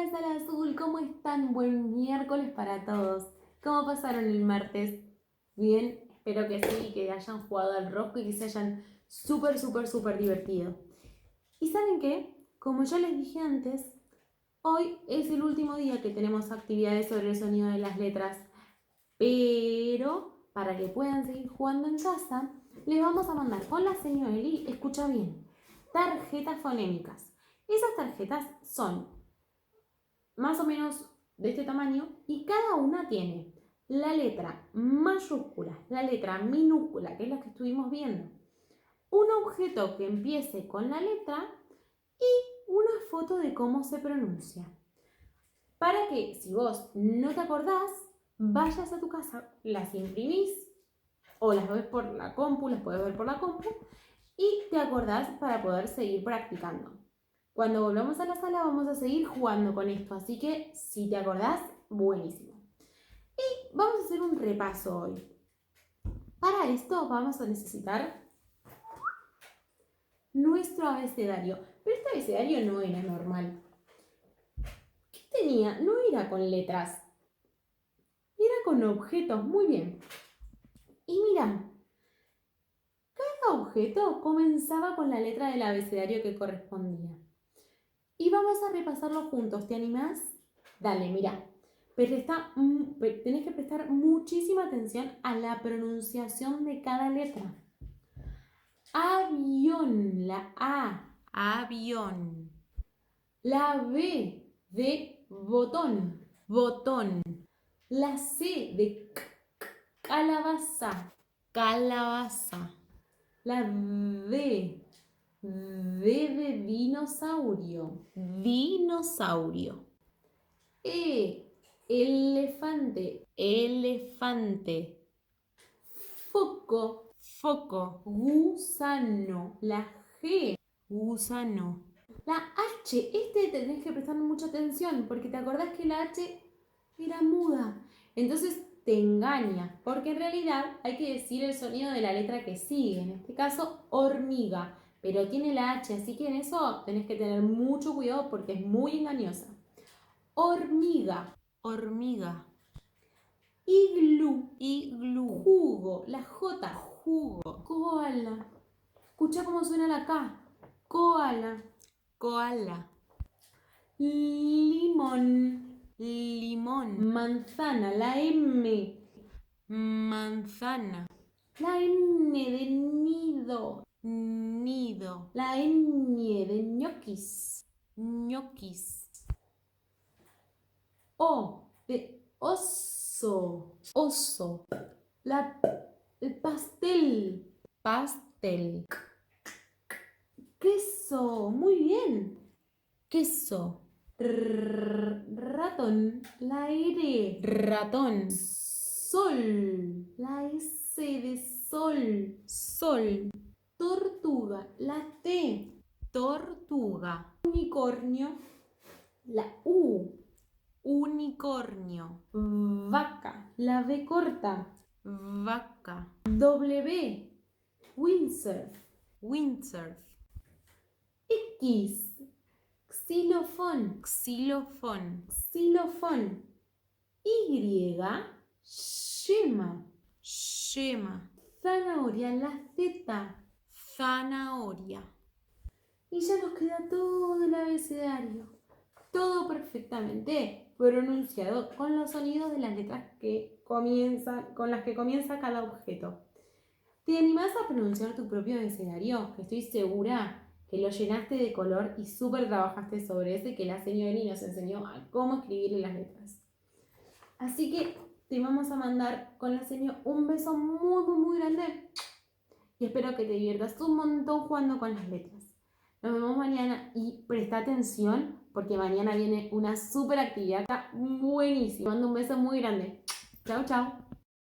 Hola Sala Azul, ¿cómo están? Buen miércoles para todos. ¿Cómo pasaron el martes? Bien, espero que sí, que hayan jugado al rosco y que se hayan súper divertido. ¿Y saben qué? Como ya les dije antes, hoy es el último día que tenemos actividades sobre el sonido de las letras, pero para que puedan seguir jugando en casa, les vamos a mandar con la señora Eli, escucha bien, tarjetas fonémicas. Esas tarjetas son más o menos de este tamaño y cada una tiene la letra mayúscula, la letra minúscula, que es la que estuvimos viendo, un objeto que empiece con la letra y una foto de cómo se pronuncia. Para que si vos no te acordás, vayas a tu casa, las imprimís o las ves por la compu, las puedes ver por la compu y te acordás para poder seguir practicando. Cuando volvamos a la sala vamos a seguir jugando con esto, así que si te acordás, buenísimo. Y vamos a hacer un repaso hoy. Para esto vamos a necesitar nuestro abecedario, pero este abecedario no era normal. ¿Qué tenía? No era con letras, era con objetos, muy bien. Y mira, cada objeto comenzaba con la letra del abecedario que correspondía. Y vamos a repasarlo juntos, ¿te animás? Dale, mira. Tenés que prestar muchísima atención a la pronunciación de cada letra. Avión, la A, avión. La B de botón, botón. La C de calabaza, calabaza. La D de dinosaurio, dinosaurio. Elefante, elefante. Foco, foco. Gusano, la G, gusano. La H, tenés que prestar mucha atención porque te acordás que la H era muda. Entonces te engaña, porque en realidad hay que decir el sonido de la letra que sigue. En este caso, hormiga. Pero tiene la H, así que en eso tenés que tener mucho cuidado porque es muy engañosa. Hormiga, hormiga. Iglú, iglú. Jugo, la J, jugo. Koala. Escucha cómo suena la K. Koala, koala. Limón, limón. Manzana, la M. Manzana. La N de nido, nido. La Ñ de ñoquis, ñoquis. O de oso, oso. El pastel, pastel. Queso, muy bien. Queso. Ratón, la R. Ratón. Sol, la S de sol, sol. Tortuga, la T. Tortuga. Unicornio, la U. Unicornio. Vaca, la V corta. Vaca. W. Windsurf. Windsurf. X. Xilofón. Xilofón. Xilofón. Y. Yema. Yema. Zanahoria, la Z. Zanahoria. Y ya nos queda todo el abecedario. Todo perfectamente pronunciado con los sonidos de las letras con las que comienza cada objeto. ¿Te animás a pronunciar tu propio abecedario? Que estoy segura que lo llenaste de color y súper trabajaste sobre ese, que la señora Eli nos enseñó a cómo escribirle las letras. Así que te vamos a mandar con la señora un beso muy grande y espero que te diviertas un montón jugando con las letras. Nos vemos mañana y presta atención porque mañana viene una súper actividad buenísima. Te mando un beso muy grande. Chau.